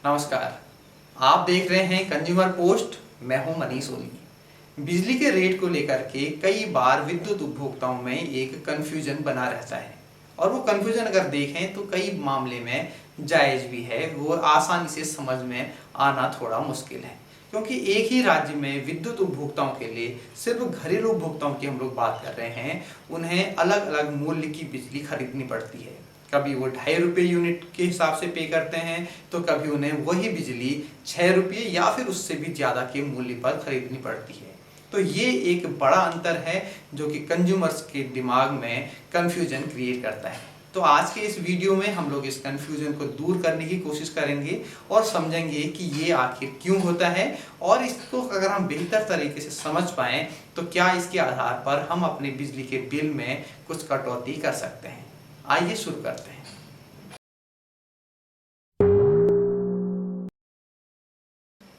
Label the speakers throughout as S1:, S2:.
S1: नमस्कार। आप देख रहे हैं कंज्यूमर पोस्ट। मैं हूं मनीष सोनी। बिजली के रेट को लेकर के कई बार विद्युत उपभोक्ताओं में एक कंफ्यूजन बना रहता है और वो कंफ्यूजन अगर देखें तो कई मामले में जायज़ भी है, वो आसानी से समझ में आना थोड़ा मुश्किल है, क्योंकि एक ही राज्य में विद्युत उपभोक्ताओं के लिए सिर्फ घरेलू उपभोक्ताओं की हम लोग बात कर रहे हैं, उन्हें अलग अलग मूल्य की बिजली खरीदनी पड़ती है। कभी वो ₹2.5 यूनिट के हिसाब से पे करते हैं, तो कभी उन्हें वही बिजली ₹6 या फिर उससे भी ज़्यादा के मूल्य पर खरीदनी पड़ती है। तो ये एक बड़ा अंतर है जो कि कंज्यूमर्स के दिमाग में कंफ्यूजन क्रिएट करता है। तो आज के इस वीडियो में हम लोग इस कंफ्यूजन को दूर करने की कोशिश करेंगे और समझेंगे कि ये आखिर क्यों होता है, और इसको अगर हम बेहतर तरीके से समझ पाएँ तो क्या इसके आधार पर हम अपने बिजली के बिल में कुछ कटौती कर सकते हैं। आइए शुरू करते हैं।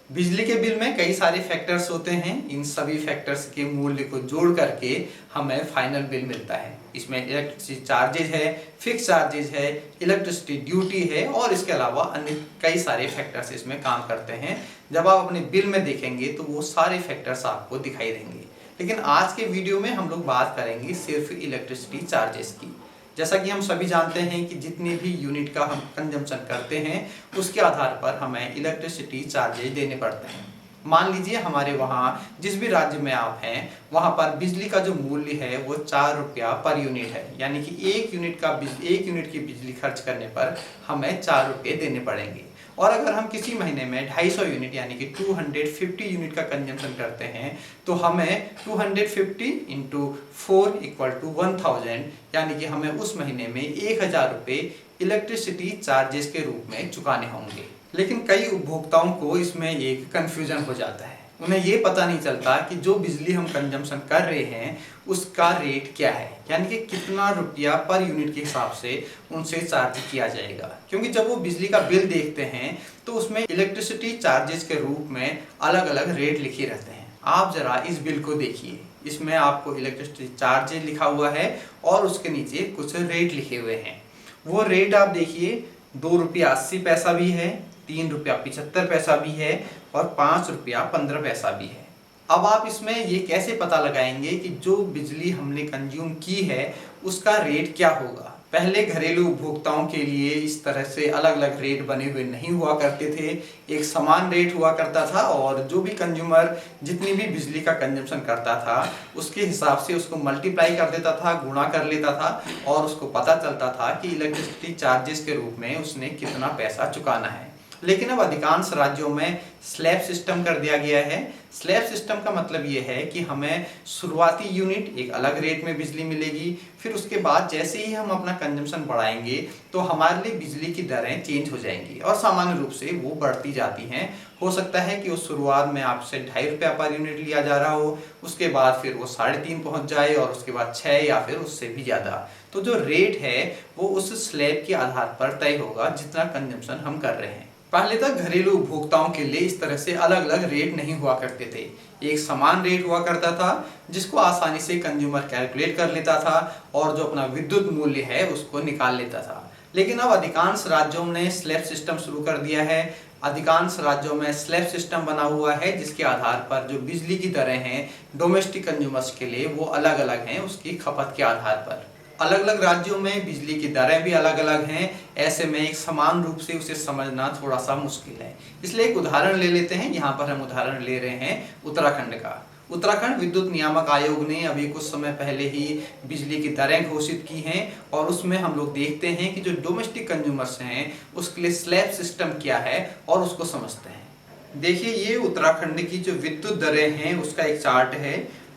S1: बिजली के बिल में कई सारे फैक्टर्स होते हैं। इन सभी फैक्टर्स के मूल्य को जोड़ करके हमें फाइनल बिल मिलता है। इसमें इलेक्ट्रिसिटी चार्जेज है, फिक्स चार्जेज है, इलेक्ट्रिसिटी ड्यूटी है और इसके अलावा अन्य कई सारे फैक्टर्स इसमें काम करते हैं। जब आप अपने बिल में देखेंगे तो वो सारे फैक्टर्स आपको दिखाई देंगे। लेकिन आज के वीडियो में हम लोग बात करेंगे सिर्फ इलेक्ट्रिसिटी चार्जेस की। जैसा कि हम सभी जानते हैं कि जितने भी यूनिट का हम कंजम्पशन करते हैं उसके आधार पर हमें इलेक्ट्रिसिटी चार्जेज देने पड़ते हैं। मान लीजिए हमारे वहाँ जिस भी राज्य में आप हैं वहाँ पर बिजली का जो मूल्य है वो ₹4 पर यूनिट है, यानी कि एक यूनिट की बिजली खर्च करने पर हमें ₹4 देने पड़ेंगे। और अगर हम किसी महीने में 250 यूनिट यानी कि 250 यूनिट का कंजम्पशन करते हैं तो हमें 250 इंटू 4 इक्वल टू 1000, यानी कि हमें उस महीने में ₹1000 इलेक्ट्रिसिटी चार्जेस के रूप में चुकाने होंगे। लेकिन कई उपभोक्ताओं को इसमें एक कंफ्यूजन हो जाता है। उन्हें ये पता नहीं चलता कि जो बिजली हम कंजम्पशन कर रहे हैं उसका रेट क्या है, यानी कि कितना रुपया पर यूनिट के हिसाब से उनसे चार्ज किया जाएगा। क्योंकि जब वो बिजली का बिल देखते हैं तो उसमें इलेक्ट्रिसिटी चार्जेस के रूप में अलग अलग रेट लिखे रहते हैं। आप जरा इस बिल को देखिए, इसमें आपको इलेक्ट्रिसिटी चार्जेस लिखा हुआ है और उसके नीचे कुछ रेट लिखे हुए हैं। वो रेट आप देखिए, ₹2.80 भी है, ₹3.75 भी है और ₹5.15 भी है। अब आप इसमें ये कैसे पता लगाएंगे कि जो बिजली हमने कंज्यूम की है उसका रेट क्या होगा। पहले घरेलू उपभोक्ताओं के लिए इस तरह से अलग अलग रेट बने हुए नहीं हुआ करते थे, एक समान रेट हुआ करता था और जो भी कंज्यूमर जितनी भी बिजली का कंजम्पशन करता था उसके हिसाब से उसको मल्टीप्लाई कर देता था, गुणा कर लेता था और उसको पता चलता था कि इलेक्ट्रिसिटी चार्जेस के रूप में उसने कितना पैसा चुकाना है। लेकिन अब अधिकांश राज्यों में स्लैब सिस्टम कर दिया गया है। स्लैब सिस्टम का मतलब ये है कि हमें शुरुआती यूनिट एक अलग रेट में बिजली मिलेगी, फिर उसके बाद जैसे ही हम अपना कंजम्पशन बढ़ाएंगे तो हमारे लिए बिजली की दरें चेंज हो जाएंगी और सामान्य रूप से वो बढ़ती जाती हैं। हो सकता है कि उस शुरुआत में आपसे ₹2.50 पर यूनिट लिया जा रहा हो, उसके बाद फिर वो 3.5 पहुँच जाए और उसके बाद 6 या फिर उससे भी ज़्यादा। तो जो रेट है वो उस स्लैब के आधार पर तय होगा जितना कंजम्पशन हम कर रहे हैं। पहले तक घरेलू उपभोक्ताओं के लिए इस तरह से अलग अलग रेट नहीं हुआ करते थे, एक समान रेट हुआ करता था जिसको आसानी से कंज्यूमर कैलकुलेट कर लेता था और जो अपना विद्युत मूल्य है उसको निकाल लेता था। लेकिन अब अधिकांश राज्यों ने स्लैब सिस्टम शुरू कर दिया है। अधिकांश राज्यों में स्लैब सिस्टम बना हुआ है जिसके आधार पर जो बिजली की दरें हैं डोमेस्टिक कंज्यूमर्स के लिए वो अलग अलग हैं, उसकी खपत के आधार पर। अलग अलग राज्यों में बिजली की दरें भी अलग अलग हैं, ऐसे में एक समान रूप से उसे समझना थोड़ा सा मुश्किल है। इसलिए एक उदाहरण ले लेते हैं। यहाँ पर हम उदाहरण ले रहे हैं उत्तराखंड का। उत्तराखंड विद्युत नियामक आयोग ने अभी कुछ समय पहले ही बिजली की दरें घोषित की हैं और उसमें हम लोग देखते हैं कि जो डोमेस्टिक कंज्यूमर्स हैं उसके लिए स्लैब सिस्टम क्या है और उसको समझते हैं। देखिए, ये उत्तराखंड की जो विद्युत दरें हैं उसका एक चार्ट है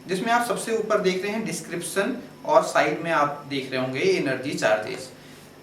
S1: जिसमें आप सबसे ऊपर देख रहे हैं डिस्क्रिप्शन और साइड में आप देख रहे होंगे energy charges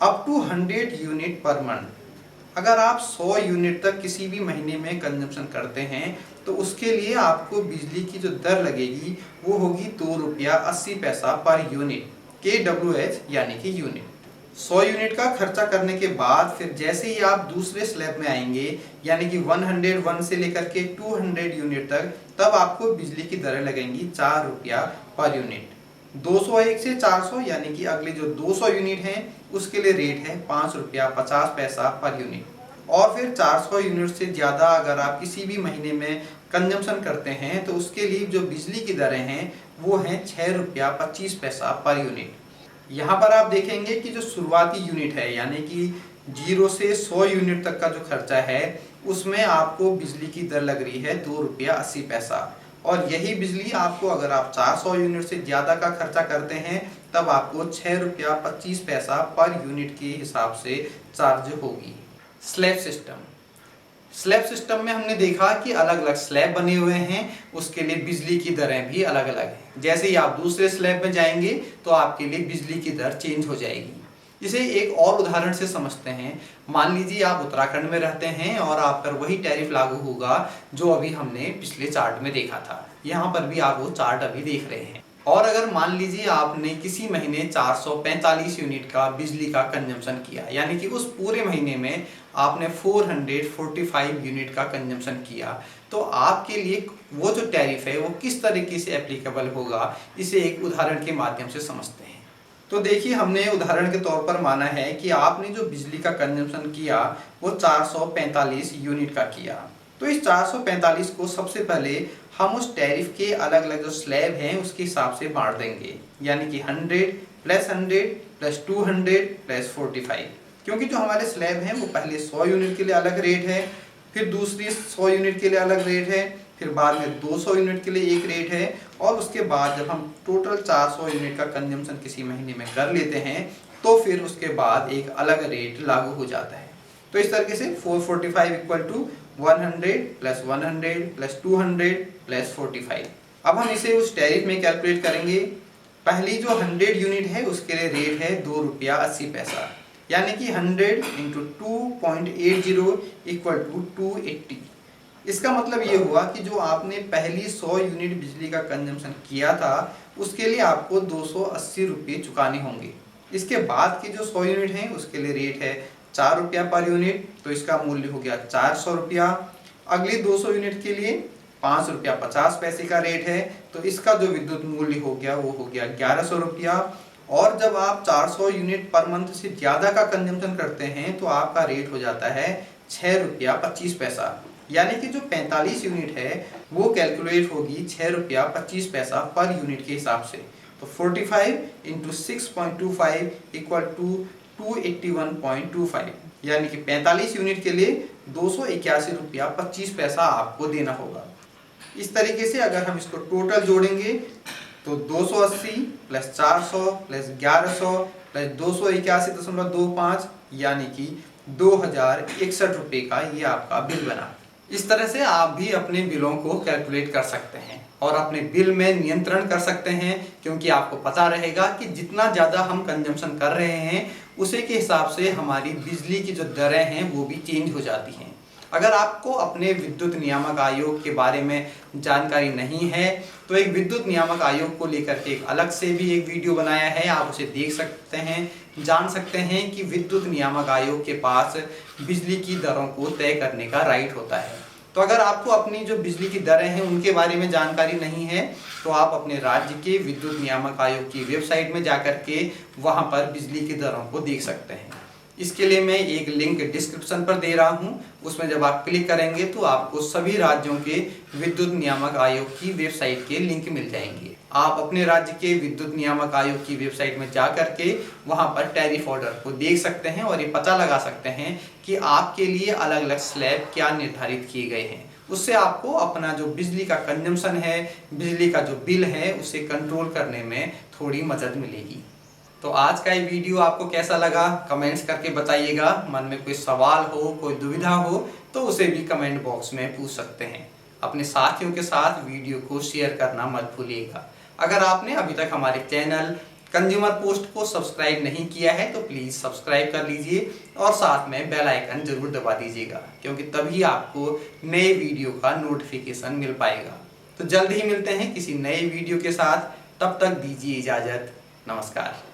S1: up to 100 unit per month. अगर आप 100 यूनिट तक किसी भी महीने में कंजम्पशन करते हैं तो उसके लिए आपको बिजली की जो दर लगेगी वो होगी ₹2.80 पर यूनिट, KWH यानी कि यूनिट। 100 यूनिट का खर्चा करने के बाद फिर जैसे ही आप दूसरे स्लैब में आएंगे यानी कि 101 से लेकर के 200 यूनिट तक, तब आपको बिजली की दरें लगेंगी ₹4 पर यूनिट। 201 से 400 यानी कि अगले जो 200 यूनिट हैं उसके लिए रेट है ₹5.50 पर यूनिट। और फिर 400 यूनिट से ज़्यादा अगर आप किसी भी महीने में कंजम्पशन करते हैं तो उसके लिए जो बिजली की दरें हैं वो हैं 6 रुपया 25 पैसा पर यूनिट। यहाँ पर आप देखेंगे कि जो शुरुआती यूनिट है यानी कि 0 से 100 यूनिट तक का जो खर्चा है उसमें आपको बिजली की दर लग रही है 2 रुपया 80 पैसा। और यही बिजली आपको अगर आप 400 यूनिट से ज़्यादा का खर्चा करते हैं तब आपको 6 रुपया 25 पैसा पर यूनिट के हिसाब से चार्ज होगी। स्लैब सिस्टम में हमने देखा कि अलग अलग स्लैब बने हुए हैं, उसके लिए बिजली की दरें भी अलग अलग हैं। जैसे ही आप दूसरे स्लैब में जाएंगे तो आपके लिए बिजली की दर चेंज हो जाएगी। इसे एक और उदाहरण से समझते हैं। मान लीजिए आप उत्तराखंड में रहते हैं और आप पर वही टैरिफ लागू होगा जो अभी हमने पिछले चार्ट में देखा था। यहाँ पर भी आप वो चार्ट अभी देख रहे हैं। और अगर मान लीजिए आपने किसी महीने 445 यूनिट का बिजली का कंजम्पशन किया, यानी कि उस पूरे महीने में आपने 445 यूनिट का कंजम्पशन किया, तो आपके लिए वो जो टैरिफ है वो किस तरीके से एप्लीकेबल होगा, इसे एक उदाहरण के माध्यम से समझते हैं। तो देखिए, हमने उदाहरण के तौर पर माना है कि आपने जो बिजली का कंजम्पशन किया वो 445 यूनिट का किया। तो इस 445 को सबसे पहले हम उस टैरिफ के अलग अलग जो स्लैब हैं उसके हिसाब से बांट देंगे, यानी कि 100 प्लस 100 प्लस 200 प्लस 45। क्योंकि जो हमारे स्लैब हैं वो पहले 100 यूनिट के लिए अलग रेट है, फिर दूसरी 100 यूनिट के लिए अलग रेट है, फिर बाद में 200 यूनिट के लिए एक रेट है, और उसके बाद जब हम टोटल 400 यूनिट का कंजम्पशन किसी महीने में कर लेते हैं तो फिर उसके बाद एक अलग रेट लागू हो जाता है। तो इस तरीके से 445 equal to 100 plus 100 plus 200 plus 45। अब हम इसे उस टैरिफ में कैलकुलेट करेंगे। पहली जो 100 यूनिट है उसके लिए रेट है 2 रुपया 80 पैसा, यानी कि 100 इंटू 2.80 इक्वल टू 280। इसका मतलब ये हुआ कि जो आपने पहली 100 यूनिट बिजली का कंजम्पशन किया था उसके लिए आपको 280 रुपये चुकाने होंगे। इसके बाद की जो 100 यूनिट हैं उसके लिए रेट है 4 रुपया पर यूनिट, तो इसका मूल्य हो गया 400 रुपया। अगली 200 यूनिट के लिए 5 रुपया 50 पैसे का रेट है, तो इसका जो विद्युत मूल्य हो गया वो हो गया 1100 रुपया। और जब आप 400 यूनिट पर मंथ से ज़्यादा का कंजम्पशन करते हैं तो आपका रेट हो जाता है 6 रुपया 25 पैसा, यानी कि जो 45 यूनिट है वो कैलकुलेट होगी 6 रुपया 25 पैसा पर यूनिट के हिसाब से। तो 45 इंटू 6.25 इक्वल टू 281.25, यानी कि 45 यूनिट के लिए 281 रुपया 25 पैसा आपको देना होगा। इस तरीके से अगर हम इसको टोटल जोड़ेंगे तो 280 प्लस 400 प्लस 1100 प्लस 281.25 यानी कि 2061 रुपये का ये आपका बिल बना। इस तरह से आप भी अपने बिलों को कैलकुलेट कर सकते हैं और अपने बिल में नियंत्रण कर सकते हैं, क्योंकि आपको पता रहेगा कि जितना ज़्यादा हम कंजम्पशन कर रहे हैं उसी के हिसाब से हमारी बिजली की जो दरें हैं वो भी चेंज हो जाती हैं। अगर आपको अपने विद्युत नियामक आयोग के बारे में जानकारी नहीं है तो एक विद्युत नियामक आयोग को लेकर के एक अलग से भी एक वीडियो बनाया है, आप उसे देख सकते हैं, जान सकते हैं कि विद्युत नियामक आयोग के पास बिजली की दरों को तय करने का राइट होता है। तो अगर आपको अपनी जो बिजली की दरें हैं उनके बारे में जानकारी नहीं है तो आप अपने राज्य के विद्युत नियामक आयोग की वेबसाइट में जाकर के वहां पर बिजली की दरों को देख सकते हैं। इसके लिए मैं एक लिंक डिस्क्रिप्शन पर दे रहा हूं, उसमें जब आप क्लिक करेंगे तो आपको सभी राज्यों के विद्युत नियामक आयोग की वेबसाइट के लिंक मिल जाएंगे। आप अपने राज्य के विद्युत नियामक आयोग की वेबसाइट में जा करके वहां पर टैरिफ ऑर्डर को देख सकते हैं और ये पता लगा सकते हैं कि आपके लिए अलग अलग स्लैब क्या निर्धारित किए गए हैं। उससे आपको अपना जो बिजली का कंजम्पशन है, बिजली का जो बिल है, उसे कंट्रोल करने में थोड़ी मदद मिलेगी। तो आज का ये वीडियो आपको कैसा लगा कमेंट्स करके बताइएगा। मन में कोई सवाल हो, कोई दुविधा हो तो उसे भी कमेंट बॉक्स में पूछ सकते हैं। अपने साथियों के साथ वीडियो को शेयर करना मत भूलिएगा। अगर आपने अभी तक हमारे चैनल कंज्यूमर पोस्ट को सब्सक्राइब नहीं किया है तो प्लीज़ सब्सक्राइब कर लीजिए और साथ में बेल आइकन जरूर दबा दीजिएगा, क्योंकि तभी आपको नए वीडियो का नोटिफिकेशन मिल पाएगा। तो जल्द ही मिलते हैं किसी नए वीडियो के साथ, तब तक दीजिए इजाज़त। नमस्कार।